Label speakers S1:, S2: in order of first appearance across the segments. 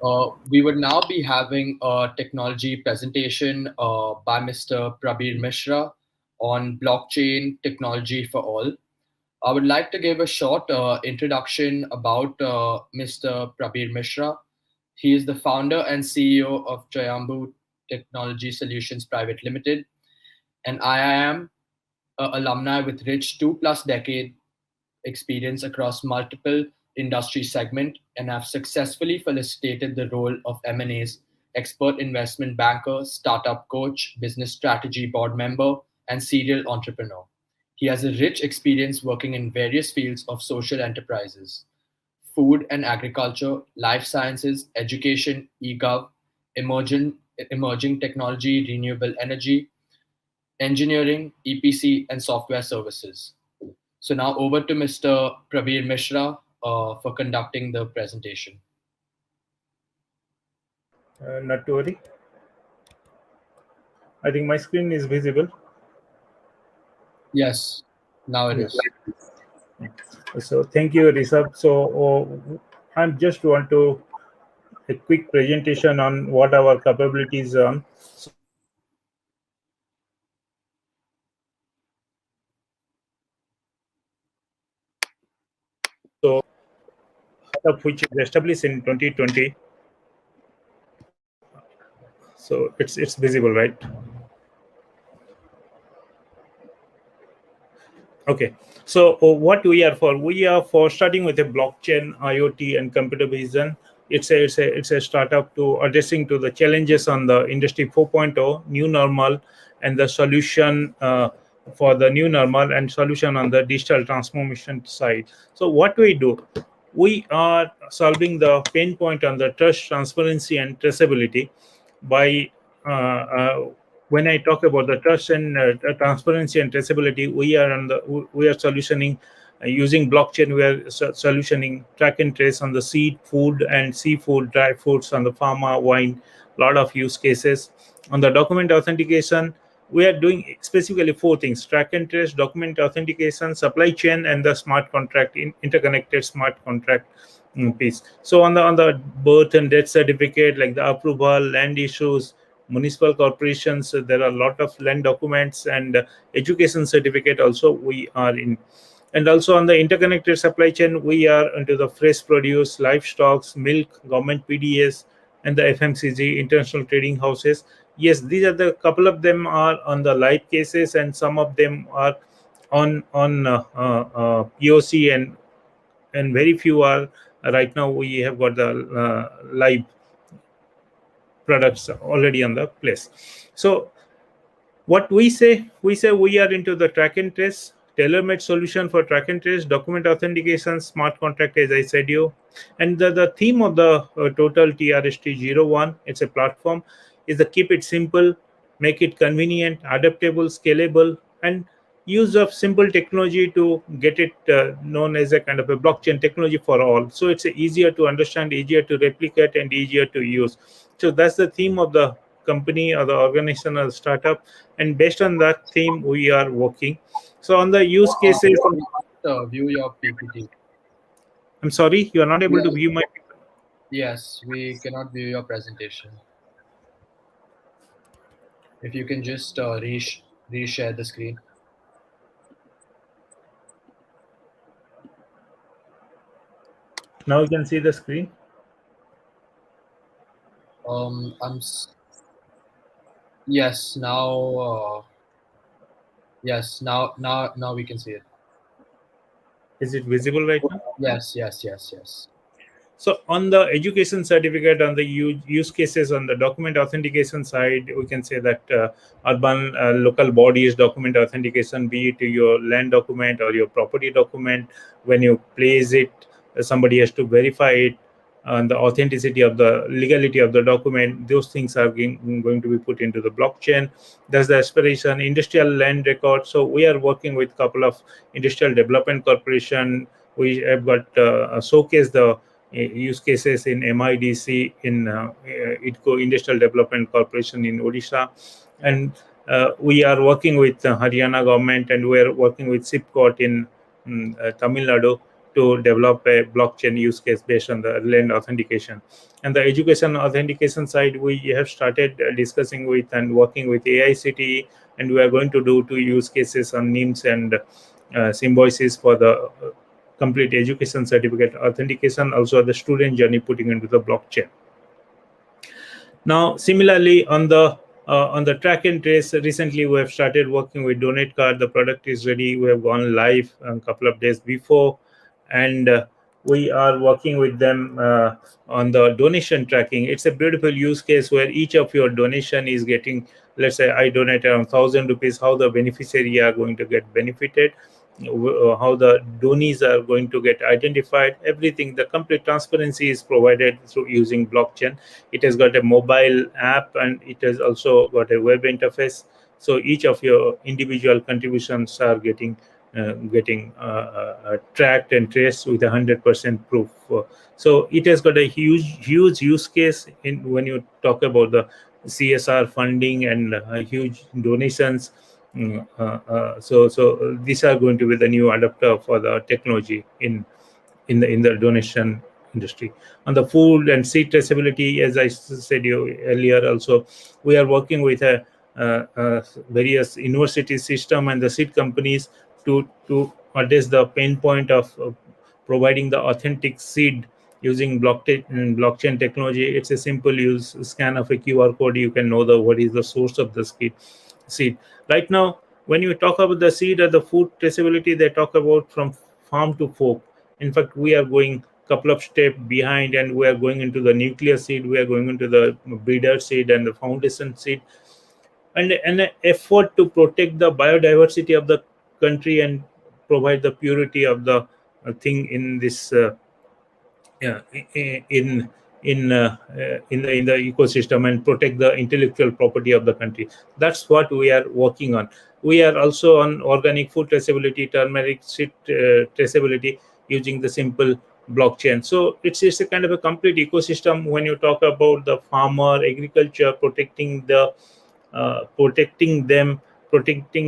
S1: We would now be having a technology presentation by Mr. Prabir Mishra on blockchain technology for all. I would like to give a short introduction about Mr. Prabir Mishra. He is the founder and CEO of Jayambu Technology Solutions Private Limited, an IIM alumni with rich 2+ decade experience across multiple industry segment and have successfully facilitated the role of M&A's expert investment banker, startup coach, business strategy board member, and serial entrepreneur. He has a rich experience working in various fields of social enterprises: food and agriculture, life sciences, education, e-gov, emerging, emerging technology, renewable energy, engineering, EPC, and software services. So now over to Mr. Prabir Mishra for conducting the presentation.
S2: Not to worry. I think my screen is visible.
S1: Yes, now it is.
S2: So thank you, Rishabh. So I just want to a quick presentation on what our capabilities are. So which is established in 2020. So it's visible, right? Okay. So what we are for? We are for starting with a blockchain, IoT, and computer vision. It's a startup to addressing to the challenges on the industry 4.0 new normal, and the solution for the new normal and solution on the digital transformation side. So what we do, we are solving the pain point on the trust, transparency, and traceability by when I talk about the trust and transparency and traceability, we are solutioning using blockchain. We are solutioning track and trace on the seed, food, and seafood, dry foods, on the pharma, wine. Lot of use cases on the document authentication. We are doing specifically four things: track and trace, document authentication, supply chain, and the smart contract, interconnected smart contract piece. So on the birth and death certificate, like the approval, land issues, municipal corporations, there are a lot of land documents, and education certificate also we are in. And also on the interconnected supply chain, we are into the fresh produce, livestock, milk, government PDS, and the FMCG, international trading houses. Yes, these are the couple of them are on the live cases, and some of them are on POC, and very few are right now. We have got the live products already on the place. So what we say we are into the track and trace, tailor-made solution for track and trace, document authentication, smart contract, as I said you. And the theme of the total TRST01, it's a platform, is to keep it simple, make it convenient, adaptable, scalable, and use of simple technology to get it known as a kind of a blockchain technology for all. So it's easier to understand, easier to replicate, and easier to use. So that's the theme of the company or the organization or the startup, and based on that theme we are working. So on the use cases,
S1: We can't view your PPT.
S2: I'm sorry, you are not able
S1: Yes.
S2: to view my.
S1: Yes, we cannot view your presentation. If you can just reshare the screen.
S2: Now you can see the screen.
S1: I'm. Yes, now. Yes, now we can see it.
S2: Is it visible right now?
S1: Yes.
S2: So on the education certificate, on the use cases, on the document authentication side, we can say that urban local bodies document authentication, be it your land document or your property document, when you place it, somebody has to verify it, and the authenticity of the legality of the document. Those things are going to be put into the blockchain. That's the aspiration. Industrial land record. So we are working with a couple of industrial development corporation. We have got showcase the use cases in MIDC, in IDCO, Industrial Development Corporation in Odisha, and we are working with Haryana government, and we are working with SIPCOT in Tamil Nadu to develop a blockchain use case based on the land authentication. And the education authentication side, we have started discussing with and working with AICTE, and we are going to do 2 use cases on NIMS and Symbiosis for the complete education certificate authentication, also the student journey putting into the blockchain. Now, similarly, on the track and trace, recently we have started working with Donate Card. The product is ready. We have gone live a couple of days before, and we are working with them on the donation tracking. It's a beautiful use case where each of your donation is getting, let's say I donate around 1,000 rupees, how the beneficiary are going to get benefited, how the donees are going to get identified, everything. The complete transparency is provided through using blockchain. It has got a mobile app, and it has also got a web interface. So each of your individual contributions are getting tracked and traced with 100% proof. So it has got a huge use case in when you talk about the CSR funding and huge donations. So these are going to be the new adapter for the technology in the donation industry. On the food and seed traceability, as I said you earlier, also we are working with various university system and the seed companies to address the pain point of providing the authentic seed using blockchain technology. It's a simple use scan of a QR code. You can know the what is the source of the seed. Right now, when you talk about the seed or the food traceability, they talk about from farm to fork. In fact, we are going couple of steps behind, and we are going into the nuclear seed, we are going into the breeder seed and the foundation seed, and an effort to protect the biodiversity of the country and provide the purity of the thing in this yeah, in the ecosystem, and protect the intellectual property of the country. That's what we are working on. We are also on organic food traceability, turmeric seed traceability using the simple blockchain. So it's a kind of a complete ecosystem when you talk about the farmer agriculture, protecting them, protecting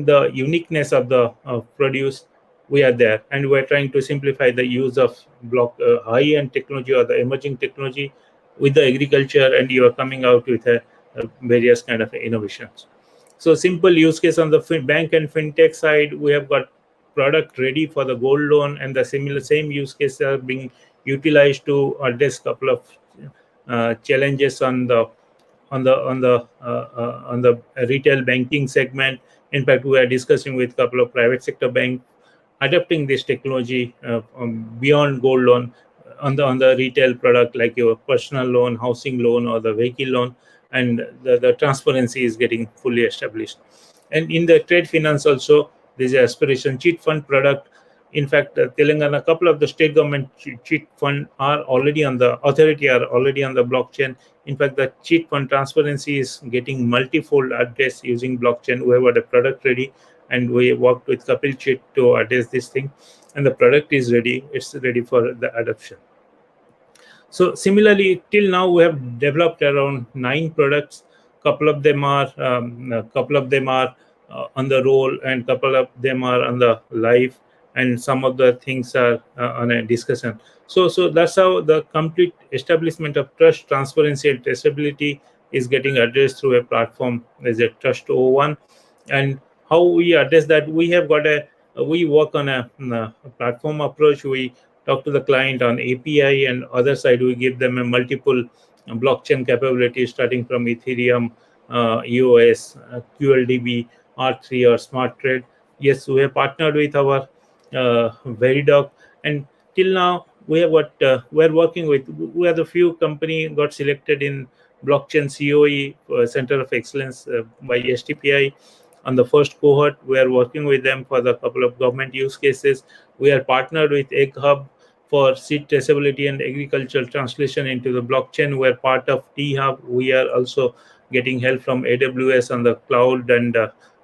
S2: the uniqueness of the produce. We are there, and we're trying to simplify the use of high-end technology or the emerging technology with the agriculture, and you are coming out with various kind of innovations. So simple use case on the bank and fintech side, we have got product ready for the gold loan, and the same use cases are being utilized to address couple of challenges on the retail banking segment. In fact, we are discussing with a couple of private sector banks adapting this technology beyond gold loan on the retail product, like your personal loan, housing loan, or the vehicle loan, and the transparency is getting fully established. And in the trade finance also, there's an aspiration cheat fund product. In fact, Telangana, a couple of the state government cheat fund are already on the authority, are already on the blockchain. In fact, the cheat fund transparency is getting multifold address using blockchain. We have got a product ready, and we worked with Kapil Chit to address this thing, and the product is ready. It's ready for the adoption. So similarly, till now we have developed around 9 products. Couple of them are on the roll, and couple of them are on the live, and some of the things are on a discussion. So that's how the complete establishment of trust, transparency, and traceability is getting addressed through a platform as a Trust O1. And how we address that, we work on a platform approach. We talk to the client on API, and other side we give them a multiple blockchain capabilities starting from Ethereum, EOS, QLDB, R3, or Smart Trade. Yes, we have partnered with our Veridoc, and till now we're working with, we are the few company got selected in blockchain COE Center of Excellence by STPI on the first cohort. We are working with them for the couple of government use cases. We are partnered with Egg Hub for seed traceability and agricultural translation into the blockchain. We are part of T Hub. We are also getting help from AWS on the cloud and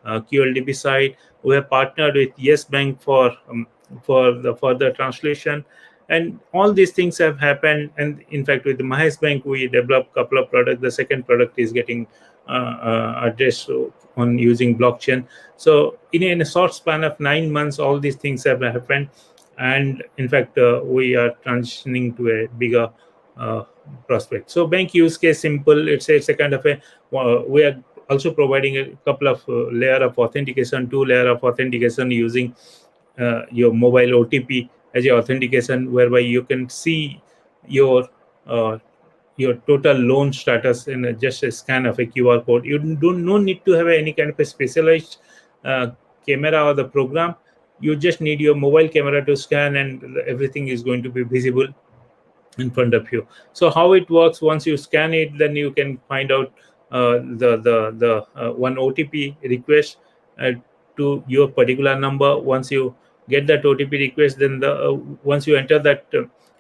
S2: QLDB side. We have partnered with Yes Bank for the further translation, and all these things have happened. And in fact, with the Mahesh Bank, we developed a couple of products. The second product is getting addressed on using blockchain. So in a short span of 9 months, all these things have happened. and in fact we are transitioning to a bigger uh, prospect. So bank use case simple. It's a kind of a we are also providing a couple of layer of authentication, two layer of authentication using your mobile OTP as your authentication, whereby you can see your uh, your total loan status in just a scan of a QR code. You don't no need to have any kind of a specialized uh, camera or the program. You just need your mobile camera to scan, and everything is going to be visible in front of you. So how it works, once you scan it, then you can find out the one OTP request uh, to your particular number. Once you get that OTP request, then the once you enter that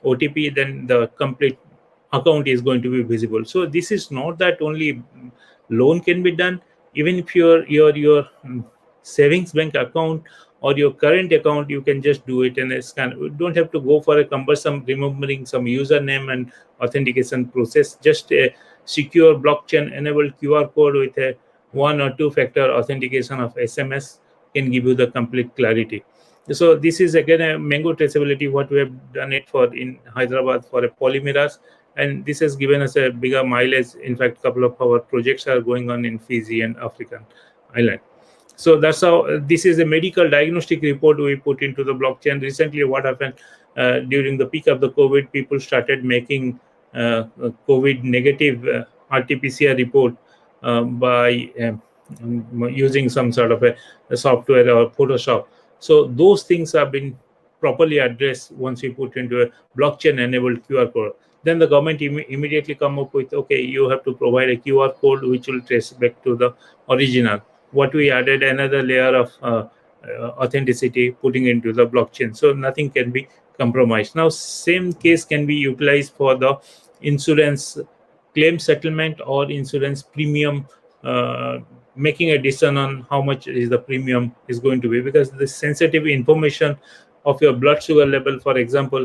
S2: OTP, then the complete account is going to be visible. So this is not that only loan can be done. Even if your savings bank account or your current account, you can just do it in a scan. You don't have to go for a cumbersome remembering some username and authentication process. Just a secure blockchain enabled QR code with a one or two factor authentication of SMS can give you the complete clarity. So this is again a mango traceability what we have done it for in Hyderabad for a polymerase, and this has given us a bigger mileage. In fact, couple of our projects are going on in Fiji and African island. So that's how this is a medical diagnostic report we put into the blockchain. Recently what happened, during the peak of the COVID, people started making COVID negative RT-PCR report by using some sort of a software or Photoshop. So those things have been properly addressed once you put into a blockchain enabled QR code. Then the government immediately come up with, okay, you have to provide a QR code which will trace back to the original. What we added another layer of authenticity putting into the blockchain, so nothing can be compromised. Now same case can be utilized for the insurance claim settlement or insurance premium, uh, making a decision on how much is the premium is going to be, because the sensitive information of your blood sugar level, for example,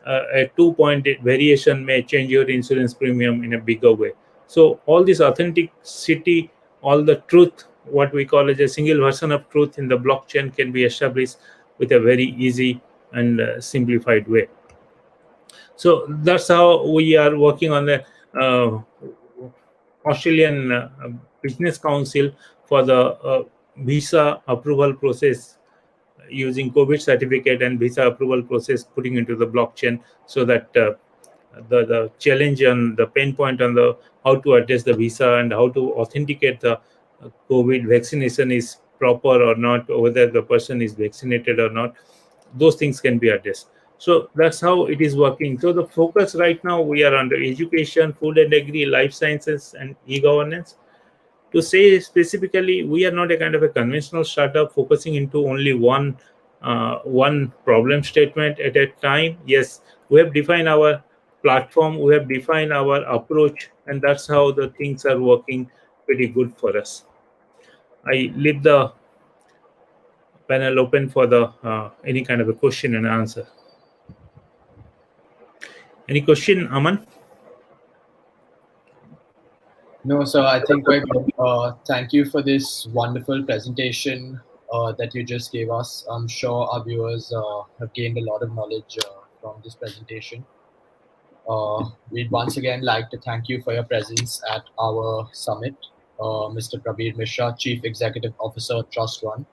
S2: a 2 point variation may change your insurance premium in a bigger way. So all this authenticity, all the truth, what we call as a single version of truth in the blockchain, can be established with a very easy and simplified way. So that's how we are working on the uh, Australian Business Council for the visa approval process using COVID certificate and visa approval process putting into the blockchain, so that the challenge and the pain point on the how to address the visa and how to authenticate the COVID vaccination is proper or not, or whether the person is vaccinated or not, those things can be addressed. So that's how it is working. So the focus right now, we are under education, food and agri, life sciences, and e-governance. To say specifically, we are not a kind of a conventional startup focusing into only one problem statement at a time. Yes, we have defined our platform, we have defined our approach, and that's how the things are working pretty good for us. I leave the panel open for the any kind of a question and answer. Any question, Aman?
S1: No, sir, I think we're good. Thank you for this wonderful presentation that you just gave us. I'm sure our viewers have gained a lot of knowledge from this presentation. We'd once again like to thank you for your presence at our summit, Mr. Prabir Mishra, Chief Executive Officer, Trust One.